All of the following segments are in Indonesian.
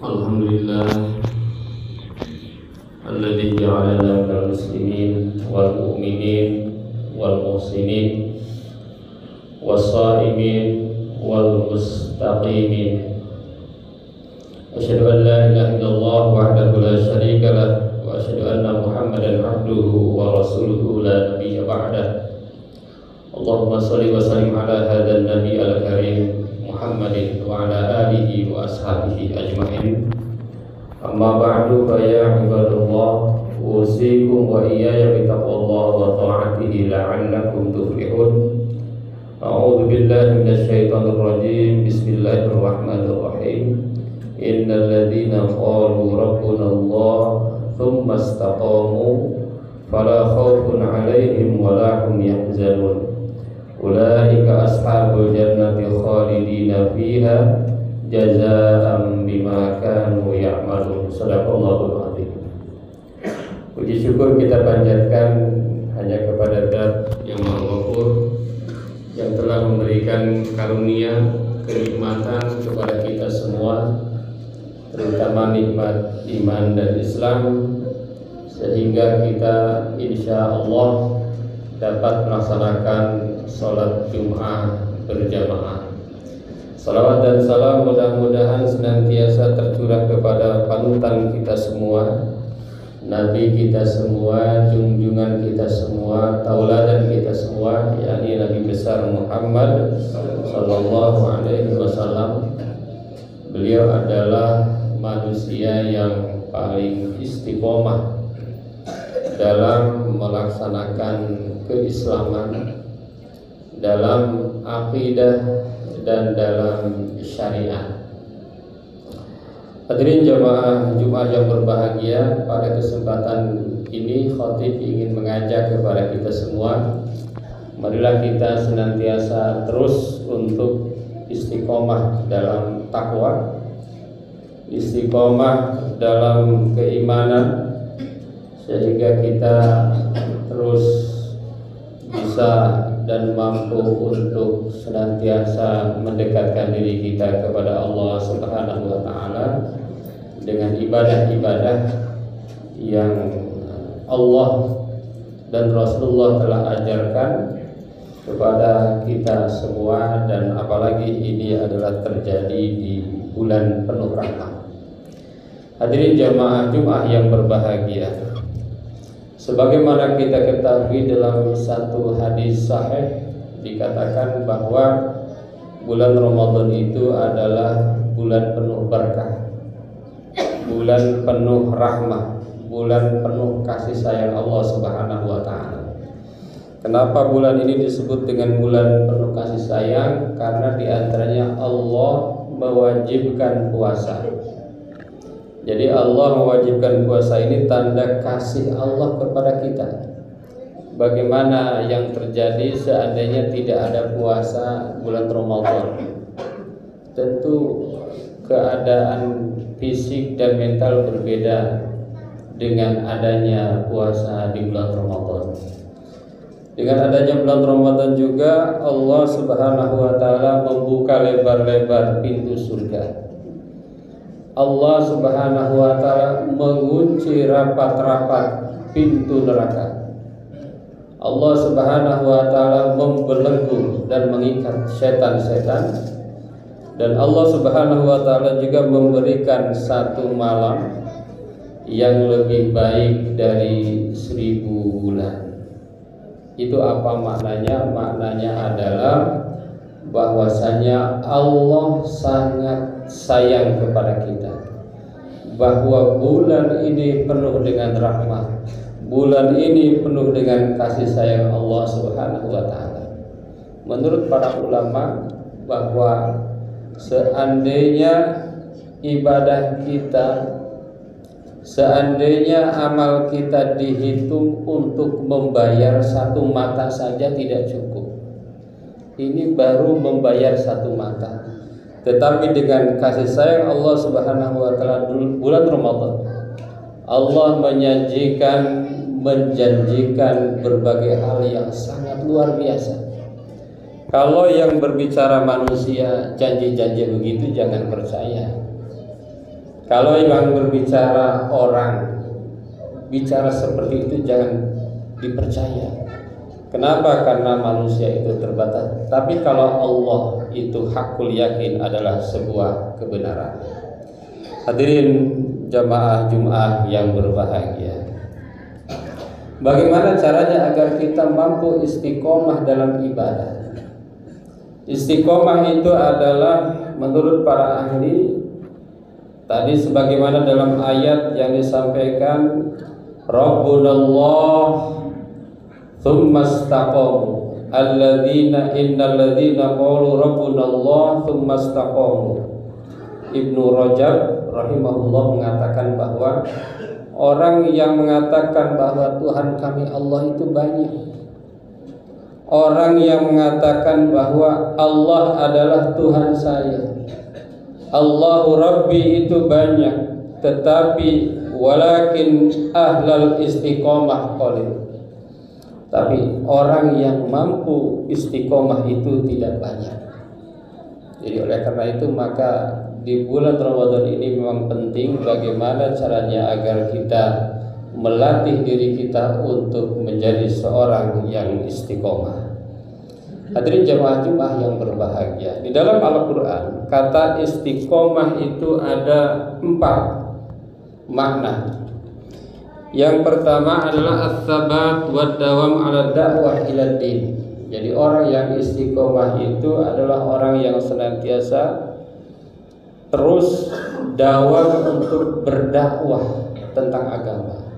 Alhamdulillah alladzi ja'alana minal muslimin wal mu'minin wal muhsinin was-sha'imin wal mustaqimin. Asyhadu an la ilaha illallah wahdahu la syarika lah wa asyhadu anna Muhammadan abduhu wa rasuluhu la nabiyya ba'dah. Allahumma shalli wa sallim ala hadzal nabi al-karim Muhammadin wa ala alihi wa ashabihi ajma'in. Amma ba'du fa ya ibadallah, usikum wa iyaya bittaqwallah wa ta'atihi la'allakum tuflihun. A'udzu billahi minasy syaithanir rajim. Bismillahirrahmanirrahim. Innal ladzina qalu rabbuna Allah tsumma istaqamu fala khaufun 'alaihim wa la hum yahzanun. Ulaika ashabul jannati khalidina fiha jazaa'an bima kanu ya'malun. Shadaqallahul azim. Puji syukur kita panjatkan hanya kepada Zat yang Maha Ghafur, yang telah memberikan karunia kenikmatan kepada kita semua, terutama nikmat iman dan Islam, sehingga kita insya Allah dapat melaksanakan sholat Jum'ah berjamaah. Salawat dan salam mudah-mudahan senantiasa tercurah kepada panutan kita semua, Nabi kita semua, junjungan kita semua, tauladan kita semua, yakni Nabi besar Muhammad sallallahu alaihi wasallam. Beliau adalah manusia yang paling istiqomah dalam melaksanakan keislaman, dalam akidah dan dalam syariat. Hadirin jamaah Jumat yang berbahagia, pada kesempatan ini khatib ingin mengajak kepada kita semua, marilah kita senantiasa terus untuk istiqomah dalam takwa, istiqomah dalam keimanan, sehingga kita terus bisa dan mampu untuk senantiasa mendekatkan diri kita kepada Allah Subhanahu wa taala dengan ibadah-ibadah yang Allah dan Rasulullah telah ajarkan kepada kita semua, dan apalagi ini adalah terjadi di bulan penuh rahmat. Hadirin jamaah Jumat yang berbahagia, sebagaimana kita ketahui dalam satu hadis sahih dikatakan bahwa bulan Ramadan itu adalah bulan penuh berkah, bulan penuh rahmat, bulan penuh kasih sayang Allah Subhanahu wa taala. Kenapa bulan ini disebut dengan bulan penuh kasih sayang? Karena diantaranya Allah mewajibkan puasa. Jadi Allah mewajibkan puasa ini tanda kasih Allah kepada kita. Bagaimana yang terjadi seandainya tidak ada puasa bulan Ramadan? Tentu keadaan fisik dan mental berbeda dengan adanya puasa di bulan Ramadan. Dengan adanya bulan Ramadan juga Allah Subhanahu wa taala membuka lebar-lebar pintu surga. Allah Subhanahu wa taala mengunci rapat-rapat pintu neraka. Allah Subhanahu wa taala membelenggu dan mengikat setan-setan, dan Allah Subhanahu wa taala juga memberikan satu malam yang lebih baik dari 1000 bulan. Itu apa maknanya? Maknanya adalah bahwasanya Allah sangat sayang kepada kita, bahwa bulan ini penuh dengan rahmat, bulan ini penuh dengan kasih sayang Allah Subhanahu wa taala. Menurut para ulama, bahwa seandainya ibadah kita, seandainya amal kita dihitung untuk membayar satu mata saja tidak cukup. Ini baru membayar satu mata. Tetapi dengan kasih sayang Allah Subhanahu wa taala bulan Ramadan, Allah menjanjikan berbagai hal yang sangat luar biasa. Kalau yang berbicara manusia janji-janji begitu jangan percaya. Kalau yang berbicara orang bicara seperti itu jangan dipercaya. Kenapa? Karena manusia itu terbatas. Tapi kalau Allah itu hakul yakin adalah sebuah kebenaran. Hadirin jamaah Jumat yang berbahagia. Bagaimana caranya agar kita mampu istiqomah dalam ibadah? Istiqomah itu adalah menurut para ahli tadi sebagaimana dalam ayat yang disampaikan, Rabbunallah tsumma istaqamu alladzina innal ladzina qalu rabbunallah tsumma istaqamu. Ibnu Rajab rahimahullah mengatakan bahwa orang yang mengatakan bahwa Tuhan kami Allah itu banyak. Orang yang mengatakan bahwa Allah adalah Tuhan saya, Allahu Rabbi itu banyak, tetapi walakin ahlal istiqomah qalil. Tapi orang yang mampu istiqomah itu tidak banyak. Jadi oleh karena itu maka di bulan Ramadan ini memang penting bagaimana caranya agar kita melatih diri kita untuk menjadi seorang yang istiqomah. Hadirin jamaah Jumat yang berbahagia, di dalam Al-Quran kata istiqomah itu ada 4 makna. Yang pertama adalah as-sabat wa dawam ala da'wah ila din. Jadi orang yang istiqomah itu adalah orang yang senantiasa terus dawam untuk berdakwah tentang agama.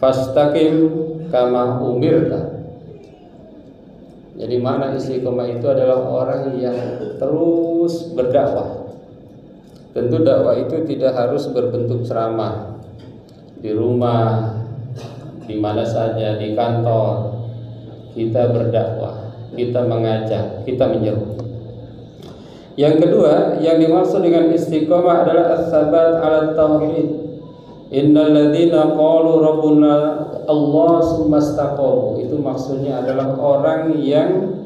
Fastaqim kama umirta. Jadi makna istiqomah itu adalah orang yang terus berdakwah. Tentu dakwah itu tidak harus berbentuk ceramah di rumah, di mana saja, di kantor. Kita berdakwah, kita mengajak, kita menyeru. Yang kedua, yang dimaksud dengan istiqomah adalah as-sabat ala tauhid. Innal ladzina qalu rabbuna Allah tsumma istaqamu. Itu maksudnya adalah orang yang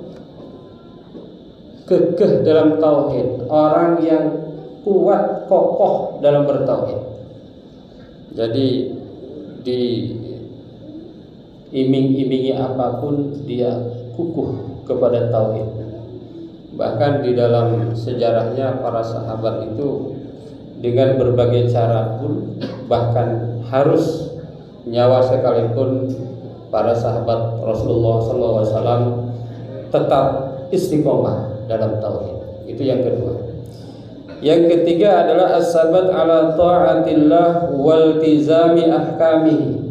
kekeh dalam tauhid, orang yang kuat kokoh dalam bertauhid. Jadi di iming-imingi apapun dia kukuh kepada tauhid. Bahkan di dalam sejarahnya para sahabat itu dengan berbagai cara pun, bahkan harus nyawa sekalipun, para sahabat Rasulullah SAW tetap istiqomah dalam tauhid. Itu yang kedua. Yang ketiga adalah as-sabat ala ta'atillah wal tizami ahkamihi.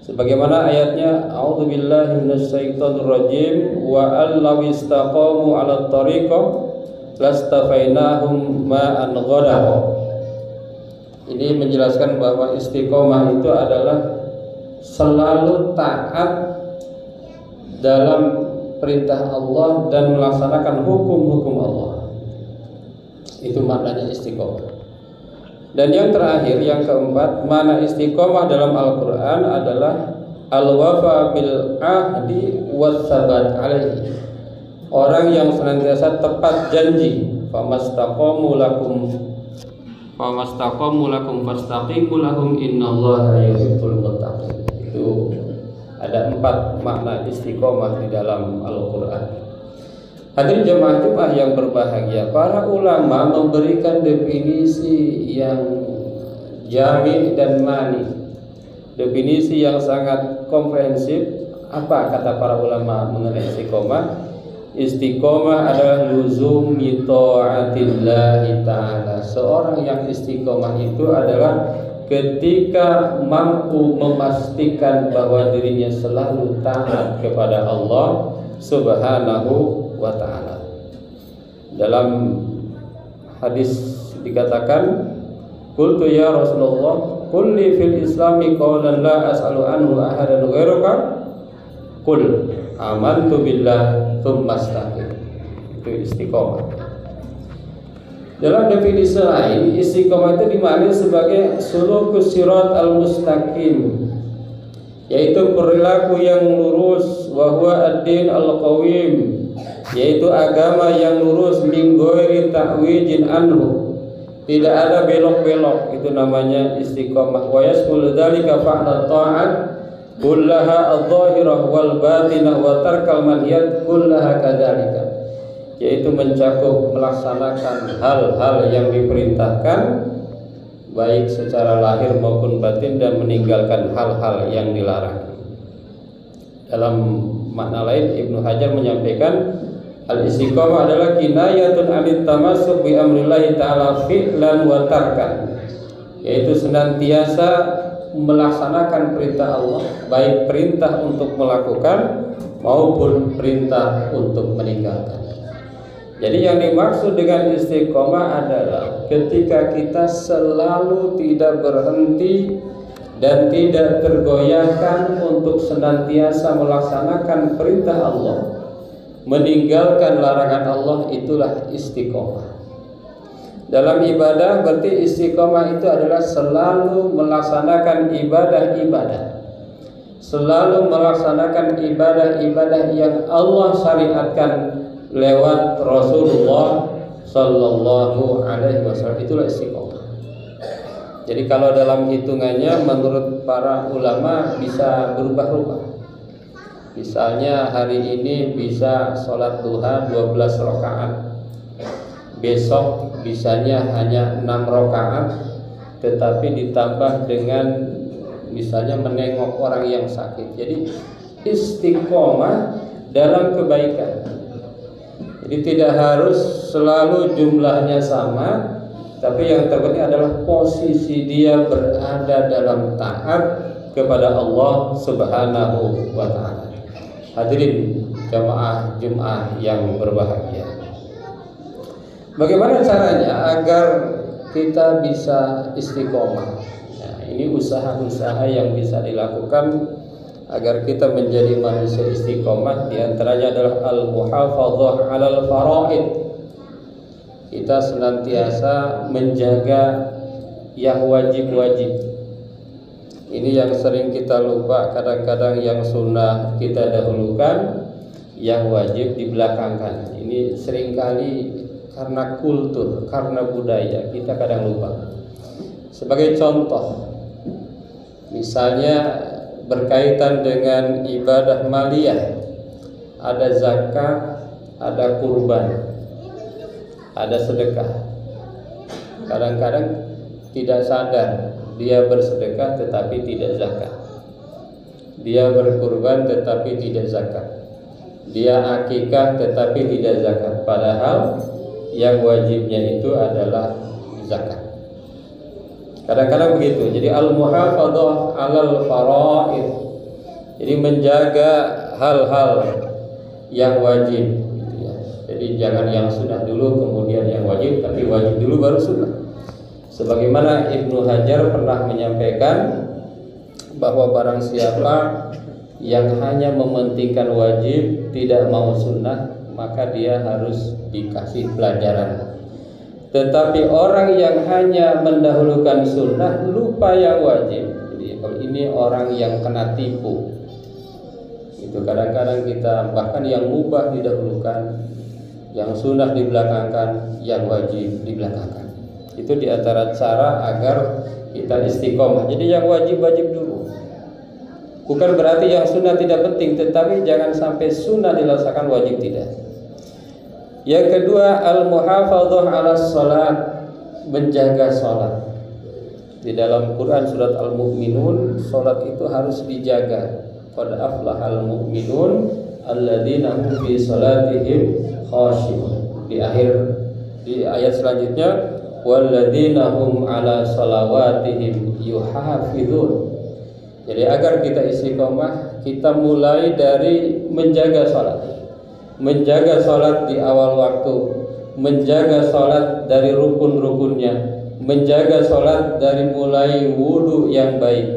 Sebagaimana ayatnya, a'udzubillahi minasyaitonir rajim, wa allaw istaqamu 'ala thariqah lastafainahum ma'an ghadaqa. Ini menjelaskan bahwa istiqomah itu adalah selalu taat dalam perintah Allah dan melaksanakan hukum-hukum Allah. Itu maknanya istiqomah. Dan yang terakhir, yang keempat, makna istiqomah dalam Al-Quran adalah al-wafa bil ahdi was-sabat alaihi. Orang yang senantiasa tepat janji. Famastaqamu lakum fastaqimu lahum innallaha yuhibbul muttaqin. Itu ada 4 makna istiqomah di dalam Al-Quran. Hadirin jemaah Jumat yang berbahagia, para ulama memberikan definisi yang jami dan mani, definisi yang sangat komprehensif. Apa kata para ulama mengenai istiqomah? Istiqomah adalah luzum ta'atillahi ta'ala. Seorang yang istiqomah itu adalah ketika mampu memastikan bahwa dirinya selalu taat kepada Allah Subhanahu wa ta'ala. Dalam hadis dikatakan, qultu ya Rasulullah, qul li fil islami qawlan la as'alu anhu ahadan ghairuka, qul amantu billah tsumma istaqim. Itu istiqomah. Dalam definisi lain, istiqomah itu dimaknai sebagai sulukus sirat al-mustaqim, yaitu perilaku yang lurus, wa huwa ad-din al-qawim, yaitu agama yang lurus, min ghairi ta'wijin anhu, tidak ada belok-belok, itu namanya istiqomah. Wa yasmul dzalika fa'la ta'at kullaha adh-dhahirah wal batinah wa tarkal manhiyat kullaha kadzalika, yaitu mencakup melaksanakan hal-hal yang diperintahkan baik secara lahir maupun batin dan meninggalkan hal-hal yang dilarang. Dalam makna lain Ibnu Hajar menyampaikan al-istiqamah adalah kinayatun 'anit tamassuk bi amrillah ta'ala fi'lan wa tarkan, yaitu senantiasa melaksanakan perintah Allah, baik perintah untuk melakukan maupun perintah untuk meninggalkan. Jadi yang dimaksud dengan istiqomah adalah ketika kita selalu tidak berhenti dan tidak tergoyahkan untuk senantiasa melaksanakan perintah Allah, meninggalkan larangan Allah, itulah istiqomah. Dalam ibadah berarti istiqomah itu adalah selalu melaksanakan ibadah-ibadah, selalu melaksanakan ibadah-ibadah yang Allah syariatkan lewat Rasulullah Sallallahu Alaihi Wasallam, itulah istiqomah. Jadi kalau dalam hitungannya menurut para ulama bisa berubah-ubah. Misalnya hari ini bisa sholat duha 12 rakaat, besok bisanya hanya 6 rakaat, tetapi ditambah dengan misalnya menengok orang yang sakit. Jadi istiqomah dalam kebaikan. Jadi tidak harus selalu jumlahnya sama, tapi yang terpenting adalah posisi dia berada dalam taat kepada Allah Subhanahu wa Ta'ala. Hadirin jamaah Jumat yang berbahagia, bagaimana caranya agar kita bisa istiqomah? Nah, ini usaha-usaha yang bisa dilakukan agar kita menjadi manusia istiqomah. Di antaranya adalah al-muhafadzah 'alal faraid. Kita senantiasa menjaga yang wajib-wajib. Ini yang sering kita lupa, kadang-kadang yang sunnah kita dahulukan, yang wajib dibelakangkan. Ini seringkali karena kultur, karena budaya kita kadang lupa. Sebagai contoh, misalnya berkaitan dengan ibadah maliyah, ada zakat, ada kurban, ada sedekah. Kadang-kadang tidak sadar dia bersedekah tetapi tidak zakat, dia berkurban tetapi tidak zakat, dia akikah tetapi tidak zakat, padahal yang wajibnya itu adalah zakat. Kadang-kadang begitu. Jadi al-muhafadzah 'alal faraid, jadi menjaga hal-hal yang wajib gitu ya. Jadi jangan yang sunnah dulu kemudian yang wajib, tapi wajib dulu baru sunnah. Sebagaimana Ibnu Hajar pernah menyampaikan bahwa barang siapa yang hanya mementingkan wajib, tidak mau sunnah, maka dia harus dikasih pelajaran. Tetapi orang yang hanya mendahulukan sunnah, lupa yang wajib, jadi kalau ini orang yang kena tipu. Itu kadang-kadang kita bahkan yang mubah didahulukan, yang sunnah dibelakangkan, yang wajib dibelakangkan. Itu di antara cara agar kita istiqomah. Jadi yang wajib-wajib dulu. Bukan berarti yang sunnah tidak penting, tetapi jangan sampai sunnah dilaksanakan, wajib tidak. Yang kedua, al-muhafadzah 'ala shalat, menjaga salat. Di dalam Quran surat Al-Mu'minun, salat itu harus dijaga. Qad aflahal mu'minun alladzina hum fi salatihim khashi'un. Di ayat selanjutnya, walladzina hum 'ala salawatihim yuhafizun. Jadi agar kita istiqomah, kita mulai dari menjaga salat. Menjaga salat di awal waktu, menjaga salat dari rukun-rukunnya, menjaga salat dari mulai wudu yang baik,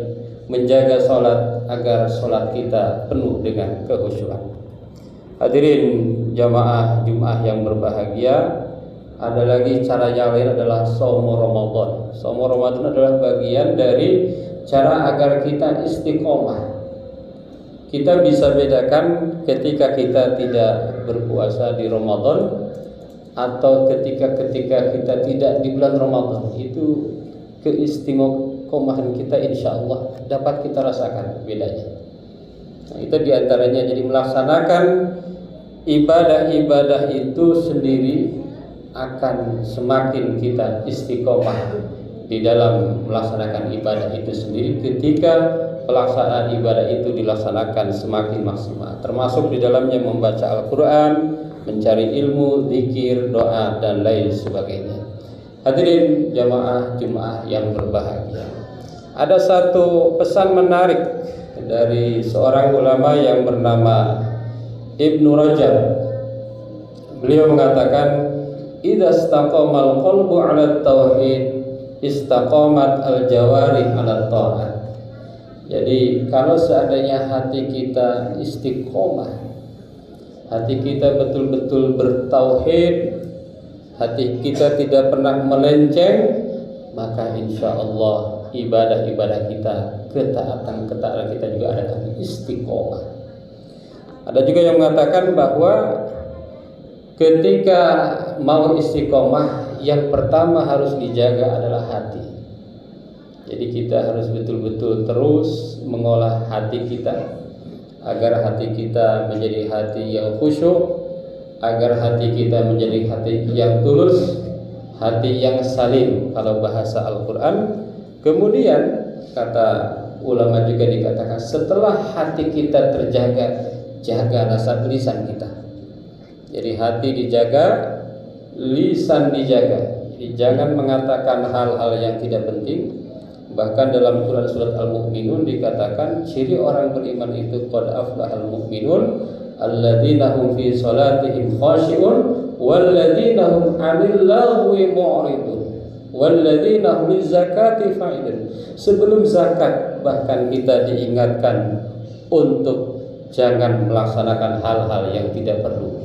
menjaga salat agar salat kita penuh dengan kekhusyuan. Hadirin jamaah Jumat yang berbahagia, ada lagi cara yang lain adalah shaum Ramadan. Shaum Ramadan adalah bagian dari cara agar kita istiqomah. Kita bisa bedakan ketika kita tidak berpuasa di Ramadan atau ketika kita tidak di bulan Ramadan, itu keistiqomahan kita insya Allah dapat kita rasakan bedanya. Nah, itu diantaranya, jadi melaksanakan ibadah-ibadah itu sendiri akan semakin kita istiqomah di dalam melaksanakan ibadah itu sendiri ketika pelaksanaan ibadah itu dilaksanakan semakin maksimal, termasuk di dalamnya membaca Al-Quran, mencari ilmu, zikir, doa, dan lain sebagainya. Hadirin jamaah Jumat yang berbahagia, ada satu pesan menarik dari seorang ulama yang bernama Ibnu Rajab. Beliau mengatakan, idza istaqamal qalbu 'ala tauhid, istaqamat al-jawarih 'ala ta'at. Jadi kalau seandainya hati kita istiqomah, hati kita betul-betul bertauhid, hati kita tidak pernah melenceng, maka insya Allah ibadah-ibadah kita, ketaatan kita juga akan istiqomah. Ada juga yang mengatakan bahwa ketika mau istiqomah, yang pertama harus dijaga adalah hati. Jadi kita harus betul-betul terus mengolah hati kita agar hati kita menjadi hati yang khusyuk, agar hati kita menjadi hati yang tulus, hati yang salim kalau bahasa Al-Quran. Kemudian kata ulama juga dikatakan, setelah hati kita terjaga, jaga rasa lisan kita. Jadi hati dijaga, lisan dijaga. Jadi jangan mengatakan hal-hal yang tidak penting. Bahkan dalam Quran surat Al-Mu'minun dikatakan ciri orang beriman itu qad aflahal mu'minun alladzina hum fi salatihim khashi'un walladzina hum 'anil lagwi mu'ridun walladzina hum lizakati fa'ilun. Sebelum zakat bahkan kita diingatkan untuk jangan melaksanakan hal-hal yang tidak perlu.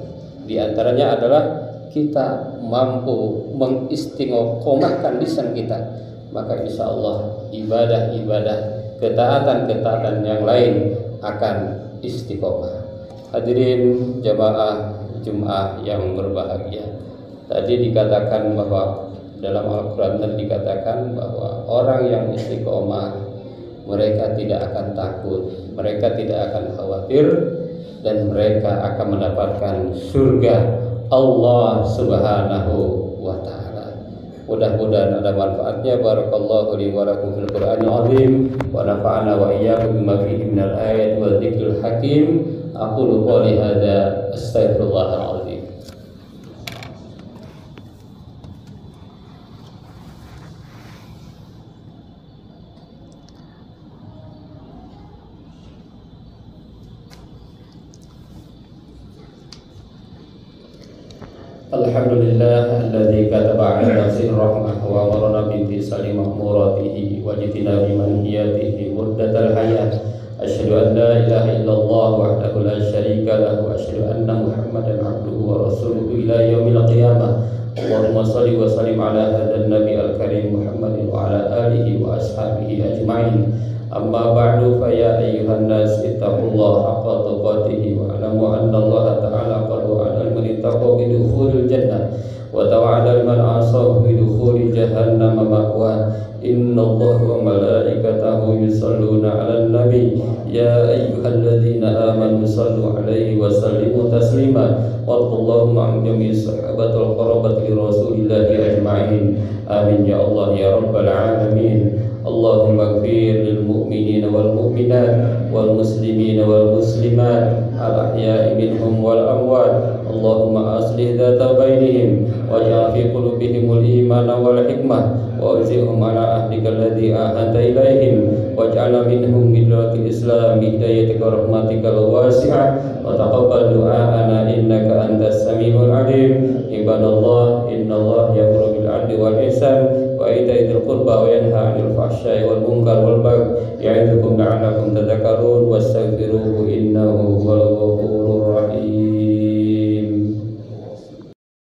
Di antaranya adalah kita mampu mengistiqomahkan lisan kita, maka insya Allah ibadah-ibadah, ketaatan-ketaatan yang lain akan istiqomah. Hadirin jamaah Jumat yang berbahagia, tadi dikatakan bahwa dalam Al-Quran dikatakan bahwa orang yang istiqomah, mereka tidak akan takut, mereka tidak akan khawatir, dan mereka akan mendapatkan surga Allah Subhanahu wa ta'ala. Mudah-mudahan ada manfaatnya. Barakallahu li wa lakum fil Qur'anil azim wa nafa'ana wa iyyakum bima fihi minal ayati wa dzikril hakim. Aqulu qouli hadza astaghfirullahal azim. Alhamdulillah alladzi kataba 'ala nafsihi rahmah wa amarna bi imtisali ma'muratihi wa jitinabi manhiyatihi muddatal hayat. Asyhadu an la ilaha illallah wahdahu la syarika lahu wa asyhadu anna Muhammadan 'abduhu wa rasuluhu ila yaumil qiyamah. Allahumma shalli wa sallim ala hadzal nabi al-karim Muhammadin wa ala alihi wa ashabihi ajma'in. Amma ba'du, fa ya ayyuhan nas ittaqullaha haqqa tuqatih wa alamu anna Allah ta'ala qad wa'ada man ittaqa bi dukhulil jannah wa tawa'ada man 'asahu bi dukhuli jahannam ma'wa. Innallaha wa malaikatahu yusholluna 'alan nabi ya ayyuhalladzina amanu shallu 'alaihi wa sallimu taslima. Wallahumma jami'i sahabatul qarabati rasulillahi ajma'in. Amin ya Allah ya rabbal alamin. Allahumma ighfir lil mu'minina wal mu'minat wal muslimina wal muslimat al ahya'i minhum wal amwat. Allahumma aslih dhata bainihim waj'al fi qulubihimul imana wal hikmah wa awzi'hum ala ahdika alladhi ahanta ilaihim waj'alna minhum midratil islam bi hidayatika rahmatikal wasi'ah wa taqabbal du'aana innaka antas samiul alim. Ibadallah, innallaha ya'muru bil 'adli wal ihsan wa ita'i dzil qurba wa yanha 'anil fahsya'i wal munkar wal baghi ya'idzukum la'allakum tadhakkarun wastaghfiruhu